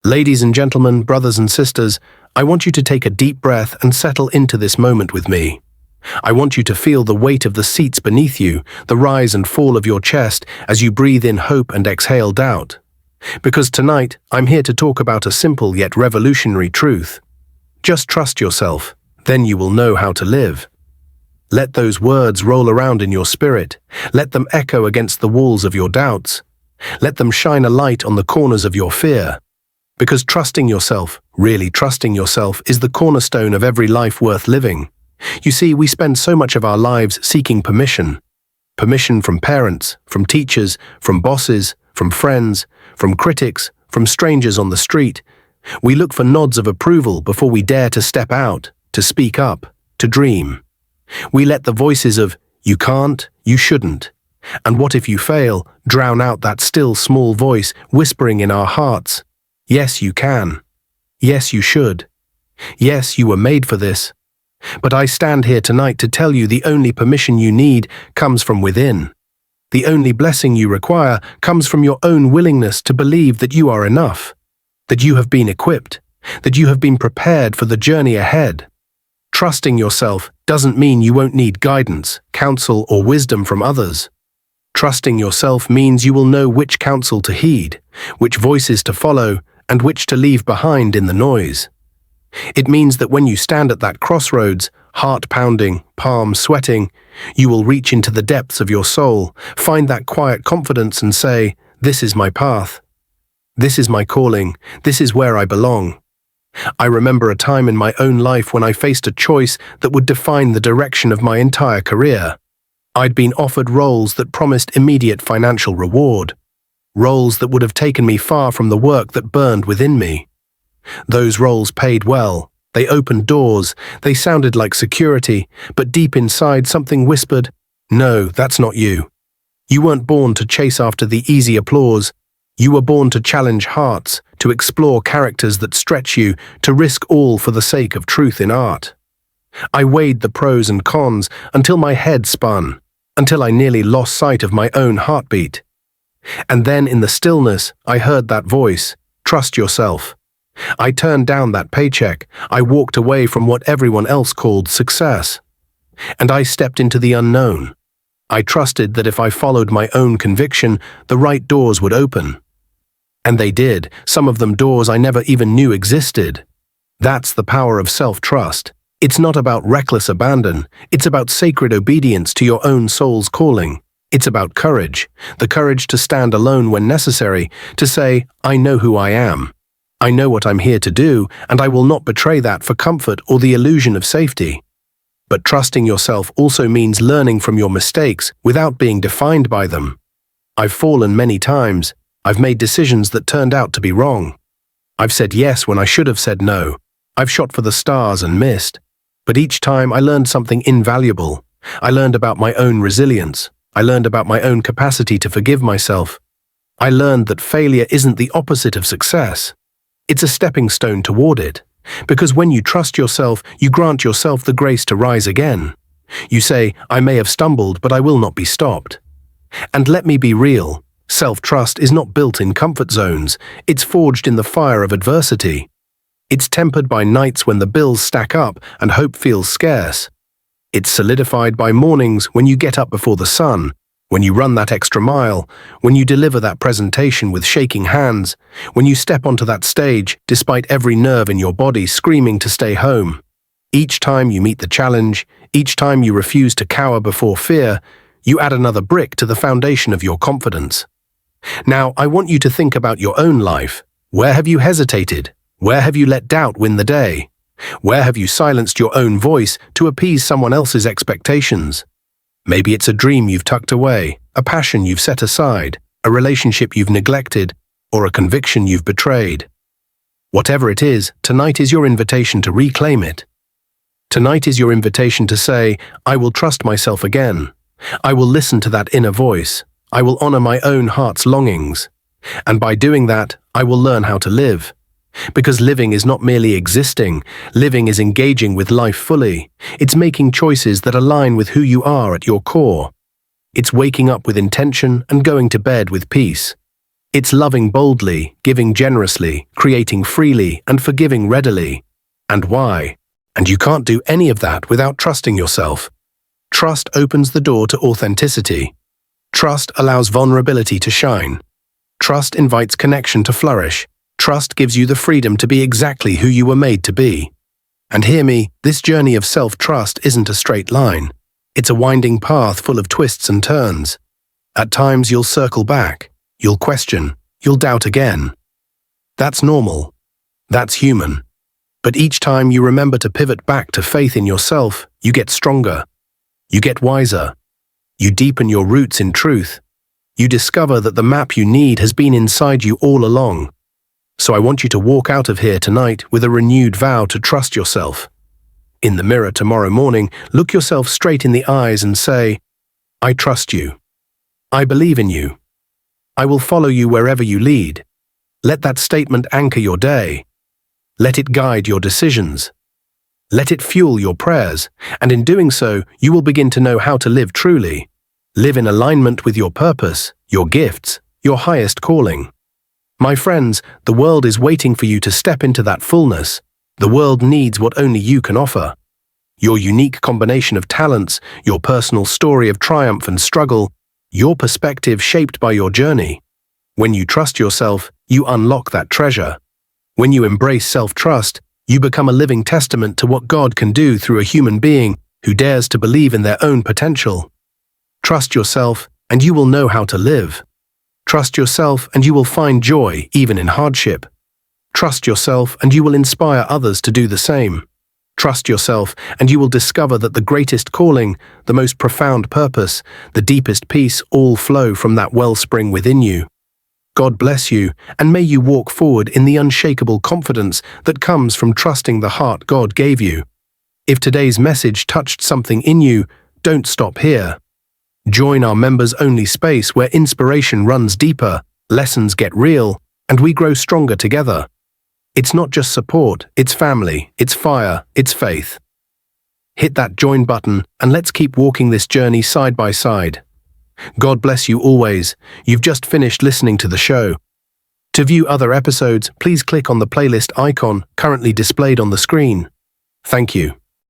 Ladies and gentlemen, brothers and sisters, I want you to take a deep breath and settle into this moment with me. I want you to feel the weight of the seats beneath you, the rise and fall of your chest as you breathe in hope and exhale doubt. Because tonight, I'm here to talk about a simple yet revolutionary truth. Just trust yourself, then you will know how to live. Let those words roll around in your spirit. Let them echo against the walls of your doubts. Let them shine a light on the corners of your fear. Because trusting yourself, really trusting yourself, is the cornerstone of every life worth living. You see, we spend so much of our lives seeking permission. Permission from parents, from teachers, from bosses, from friends, from critics, from strangers on the street. We look for nods of approval before we dare to step out, to speak up, to dream. We let the voices of, "You can't, you shouldn't," and "what if you fail," drown out that still small voice whispering in our hearts, "Yes, you can. Yes, you should. Yes, you were made for this." But I stand here tonight to tell you the only permission you need comes from within. The only blessing you require comes from your own willingness to believe that you are enough, that you have been equipped, that you have been prepared for the journey ahead. Trusting yourself doesn't mean you won't need guidance, counsel, or wisdom from others. Trusting yourself means you will know which counsel to heed, which voices to follow, and which to leave behind in the noise. It means that when you stand at that crossroads, heart pounding, palms sweating, you will reach into the depths of your soul, find that quiet confidence and say, "This is my path. This is my calling. This is where I belong." I remember a time in my own life when I faced a choice that would define the direction of my entire career. I'd been offered roles that promised immediate financial reward, roles that would have taken me far from the work that burned within me. Those roles paid well, they opened doors, they sounded like security, but deep inside something whispered, "No, that's not you. You weren't born to chase after the easy applause. You were born to challenge hearts, to explore characters that stretch you, to risk all for the sake of truth in art." I weighed the pros and cons until my head spun, until I nearly lost sight of my own heartbeat. And then in the stillness, I heard that voice, "Trust yourself." I turned down that paycheck. I walked away from what everyone else called success. And I stepped into the unknown. I trusted that if I followed my own conviction, the right doors would open. And they did, some of them doors I never even knew existed. That's the power of self-trust. It's not about reckless abandon. It's about sacred obedience to your own soul's calling. It's about courage, the courage to stand alone when necessary, to say, "I know who I am. I know what I'm here to do, and I will not betray that for comfort or the illusion of safety." But trusting yourself also means learning from your mistakes without being defined by them. I've fallen many times. I've made decisions that turned out to be wrong. I've said yes when I should have said no. I've shot for the stars and missed. But each time I learned something invaluable. I learned about my own resilience. I learned about my own capacity to forgive myself. I learned that failure isn't the opposite of success. It's a stepping stone toward it. Because when you trust yourself, you grant yourself the grace to rise again. You say, "I may have stumbled, but I will not be stopped." And let me be real. Self-trust is not built in comfort zones. It's forged in the fire of adversity. It's tempered by nights when the bills stack up and hope feels scarce. It's solidified by mornings when you get up before the sun, when you run that extra mile, when you deliver that presentation with shaking hands, when you step onto that stage despite every nerve in your body screaming to stay home. Each time you meet the challenge, each time you refuse to cower before fear, you add another brick to the foundation of your confidence. Now, I want you to think about your own life. Where have you hesitated? Where have you let doubt win the day? Where have you silenced your own voice to appease someone else's expectations? Maybe it's a dream you've tucked away, a passion you've set aside, a relationship you've neglected, or a conviction you've betrayed. Whatever it is, tonight is your invitation to reclaim it. Tonight is your invitation to say, "I will trust myself again. I will listen to that inner voice. I will honor my own heart's longings. And by doing that, I will learn how to live." Because living is not merely existing, living is engaging with life fully. It's making choices that align with who you are at your core. It's waking up with intention and going to bed with peace. It's loving boldly, giving generously, creating freely, and forgiving readily. And why? And you can't do any of that without trusting yourself. Trust opens the door to authenticity. Trust allows vulnerability to shine. Trust invites connection to flourish. Trust gives you the freedom to be exactly who you were made to be. And hear me, this journey of self-trust isn't a straight line. It's a winding path full of twists and turns. At times you'll circle back, you'll question, you'll doubt again. That's normal. That's human. But each time you remember to pivot back to faith in yourself, you get stronger. You get wiser. You deepen your roots in truth. You discover that the map you need has been inside you all along. So I want you to walk out of here tonight with a renewed vow to trust yourself. In the mirror tomorrow morning, look yourself straight in the eyes and say, I trust you. I believe in you. I will follow you wherever you lead. Let that statement anchor your day. Let it guide your decisions. Let it fuel your prayers, and in doing so, you will begin to know how to live truly. Live in alignment with your purpose, your gifts, your highest calling. My friends, the world is waiting for you to step into that fullness. The world needs what only you can offer. Your unique combination of talents, your personal story of triumph and struggle, your perspective shaped by your journey. When you trust yourself, you unlock that treasure. When you embrace self-trust, you become a living testament to what God can do through a human being who dares to believe in their own potential. Trust yourself, and you will know how to live. Trust yourself, and you will find joy even in hardship. Trust yourself, and you will inspire others to do the same. Trust yourself, and you will discover that the greatest calling, the most profound purpose, the deepest peace all flow from that wellspring within you. God bless you, and may you walk forward in the unshakable confidence that comes from trusting the heart God gave you. If today's message touched something in you, don't stop here. Join our members-only space where inspiration runs deeper, lessons get real, and we grow stronger together. It's not just support, it's family, it's fire, it's faith. Hit that join button and let's keep walking this journey side by side. God bless you always. You've just finished listening to the show. To view other episodes, please click on the playlist icon currently displayed on the screen. Thank you.